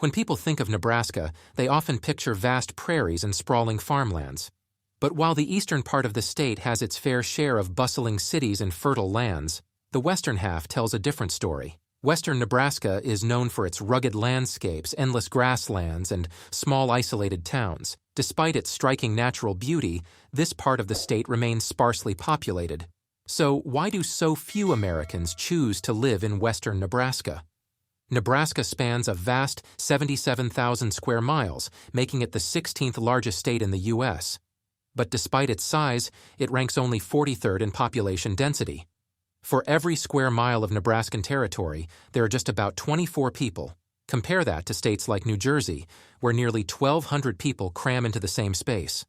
When people think of Nebraska, they often picture vast prairies and sprawling farmlands. But while the eastern part of the state has its fair share of bustling cities and fertile lands, the western half tells a different story. Western Nebraska is known for its rugged landscapes, endless grasslands, and small isolated towns. Despite its striking natural beauty, this part of the state remains sparsely populated. So why do so few Americans choose to live in western Nebraska? Nebraska spans a vast 77,000 square miles, making it the 16th largest state in the U.S. But despite its size, it ranks only 43rd in population density. For every square mile of Nebraskan territory, there are just about 24 people. Compare that to states like New Jersey, where nearly 1,200 people cram into the same space.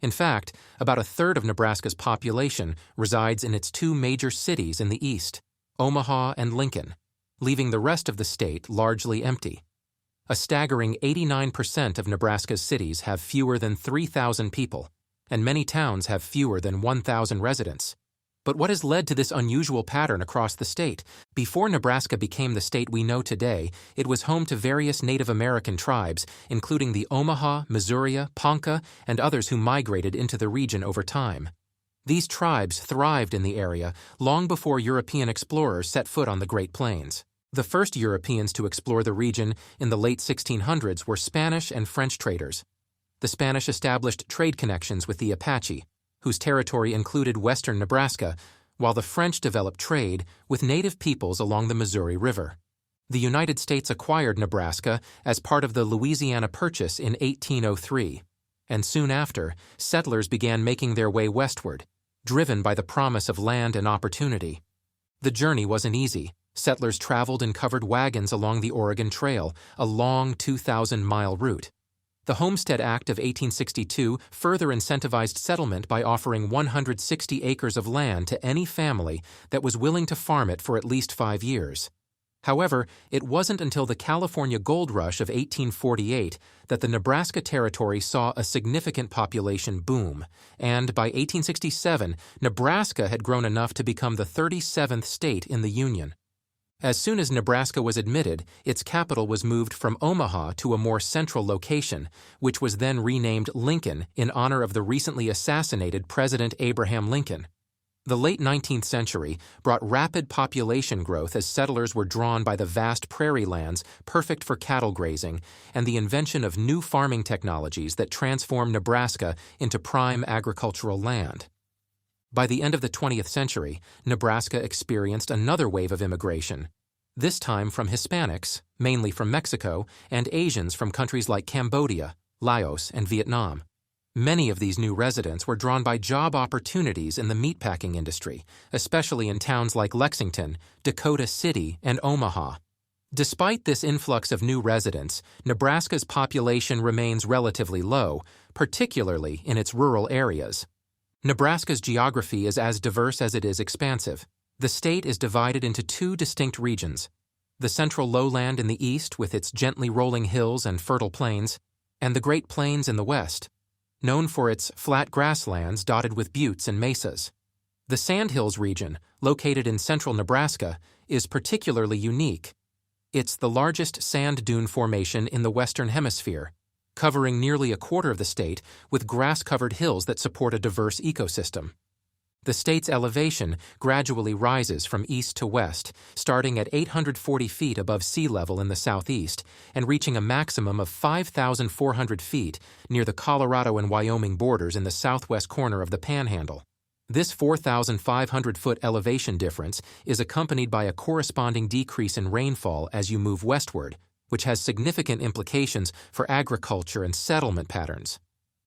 In fact, about a third of Nebraska's population resides in its two major cities in the east, Omaha and Lincoln, leaving the rest of the state largely empty. A staggering 89% of Nebraska's cities have fewer than 3,000 people, and many towns have fewer than 1,000 residents. But what has led to this unusual pattern across the state? Before Nebraska became the state we know today, it was home to various Native American tribes, including the Omaha, Missouri, Ponca, and others who migrated into the region over time. These tribes thrived in the area long before European explorers set foot on the Great Plains. The first Europeans to explore the region in the late 1600s were Spanish and French traders. The Spanish established trade connections with the Apache, whose territory included western Nebraska, while the French developed trade with native peoples along the Missouri River. The United States acquired Nebraska as part of the Louisiana Purchase in 1803, and soon after, settlers began making their way westward, driven by the promise of land and opportunity. The journey wasn't easy. Settlers traveled in covered wagons along the Oregon Trail, a long 2,000-mile route. The Homestead Act of 1862 further incentivized settlement by offering 160 acres of land to any family that was willing to farm it for at least 5 years. However, it wasn't until the California Gold Rush of 1848 that the Nebraska Territory saw a significant population boom, and by 1867, Nebraska had grown enough to become the 37th state in the Union. As soon as Nebraska was admitted, its capital was moved from Omaha to a more central location, which was then renamed Lincoln in honor of the recently assassinated President Abraham Lincoln. The late 19th century brought rapid population growth as settlers were drawn by the vast prairie lands perfect for cattle grazing and the invention of new farming technologies that transformed Nebraska into prime agricultural land. By the end of the 20th century, Nebraska experienced another wave of immigration, this time from Hispanics, mainly from Mexico, and Asians from countries like Cambodia, Laos, and Vietnam. Many of these new residents were drawn by job opportunities in the meatpacking industry, especially in towns like Lexington, Dakota City, and Omaha. Despite this influx of new residents, Nebraska's population remains relatively low, particularly in its rural areas. Nebraska's geography is as diverse as it is expansive. The state is divided into two distinct regions: the central lowland in the east with its gently rolling hills and fertile plains, and the Great Plains in the west, known for its flat grasslands dotted with buttes and mesas. The Sandhills region, located in central Nebraska, is particularly unique. It's the largest sand dune formation in the Western Hemisphere, covering nearly a quarter of the state with grass-covered hills that support a diverse ecosystem. The state's elevation gradually rises from east to west, starting at 840 feet above sea level in the southeast and reaching a maximum of 5,400 feet near the Colorado and Wyoming borders in the southwest corner of the Panhandle. This 4,500-foot elevation difference is accompanied by a corresponding decrease in rainfall as you move westward, which has significant implications for agriculture and settlement patterns.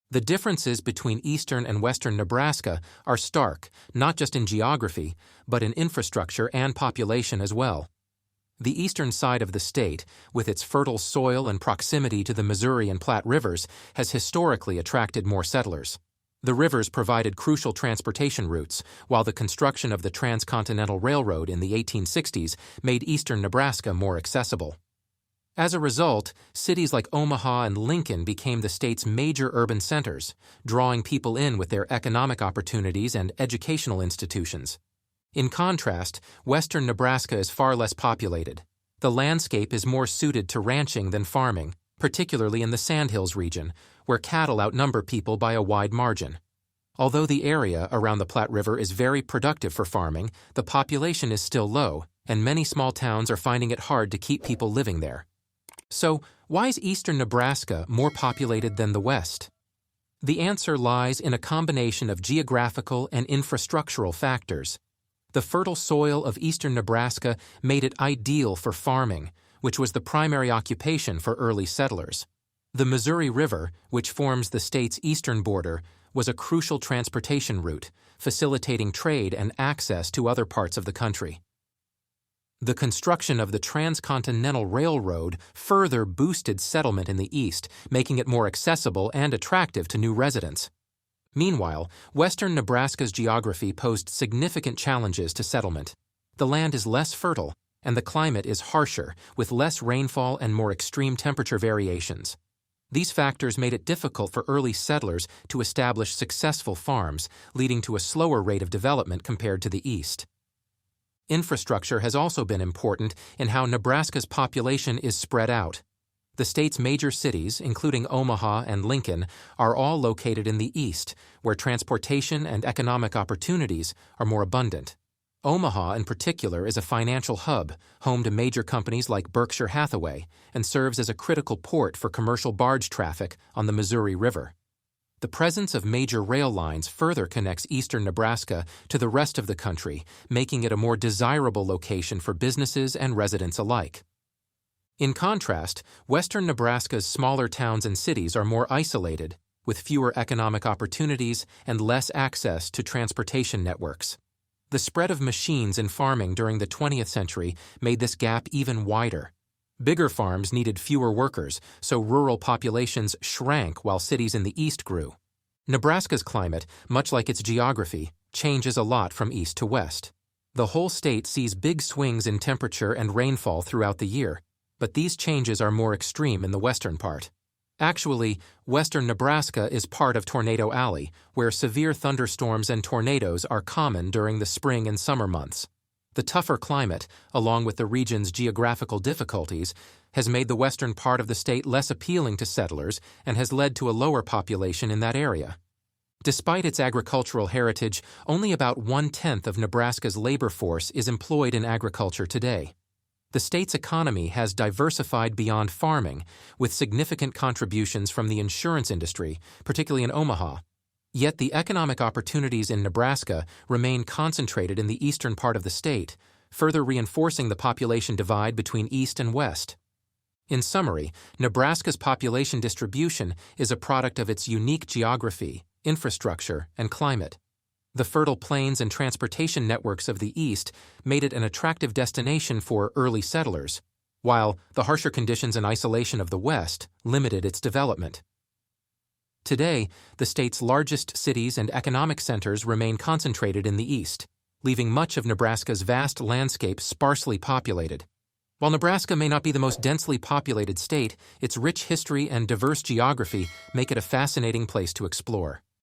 The differences between eastern and western Nebraska are stark, not just in geography, but in infrastructure and population as well. The eastern side of the state, with its fertile soil and proximity to the Missouri and Platte rivers, has historically attracted more settlers. The rivers provided crucial transportation routes, while the construction of the Transcontinental Railroad in the 1860s made eastern Nebraska more accessible. As a result, cities like Omaha and Lincoln became the state's major urban centers, drawing people in with their economic opportunities and educational institutions. In contrast, western Nebraska is far less populated. The landscape is more suited to ranching than farming, particularly in the Sandhills region, where cattle outnumber people by a wide margin. Although the area around the Platte River is very productive for farming, the population is still low, and many small towns are finding it hard to keep people living there. So, why is eastern Nebraska more populated than the West? The answer lies in a combination of geographical and infrastructural factors. The fertile soil of eastern Nebraska made it ideal for farming, which was the primary occupation for early settlers. The Missouri River, which forms the state's eastern border, was a crucial transportation route, facilitating trade and access to other parts of the country. The construction of the Transcontinental Railroad further boosted settlement in the east, making it more accessible and attractive to new residents. Meanwhile, western Nebraska's geography posed significant challenges to settlement. The land is less fertile, and the climate is harsher, with less rainfall and more extreme temperature variations. These factors made it difficult for early settlers to establish successful farms, leading to a slower rate of development compared to the east. Infrastructure has also been important in how Nebraska's population is spread out. The state's major cities, including Omaha and Lincoln, are all located in the east, where transportation and economic opportunities are more abundant. Omaha, in particular, is a financial hub, home to major companies like Berkshire Hathaway, and serves as a critical port for commercial barge traffic on the Missouri River. The presence of major rail lines further connects eastern Nebraska to the rest of the country, making it a more desirable location for businesses and residents alike. In contrast, western Nebraska's smaller towns and cities are more isolated, with fewer economic opportunities and less access to transportation networks. The spread of machines in farming during the 20th century made this gap even wider. Bigger farms needed fewer workers, so rural populations shrank while cities in the east grew. Nebraska's climate, much like its geography, changes a lot from east to west. The whole state sees big swings in temperature and rainfall throughout the year, but these changes are more extreme in the western part. Actually, western Nebraska is part of Tornado Alley, where severe thunderstorms and tornadoes are common during the spring and summer months. The tougher climate, along with the region's geographical difficulties, has made the western part of the state less appealing to settlers and has led to a lower population in that area. Despite its agricultural heritage, only about 1/10 of Nebraska's labor force is employed in agriculture today. The state's economy has diversified beyond farming, with significant contributions from the insurance industry, particularly in Omaha. Yet the economic opportunities in Nebraska remain concentrated in the eastern part of the state, further reinforcing the population divide between east and west. In summary, Nebraska's population distribution is a product of its unique geography, infrastructure, and climate. The fertile plains and transportation networks of the east made it an attractive destination for early settlers, while the harsher conditions and isolation of the west limited its development. Today, the state's largest cities and economic centers remain concentrated in the east, leaving much of Nebraska's vast landscape sparsely populated. While Nebraska may not be the most densely populated state, its rich history and diverse geography make it a fascinating place to explore.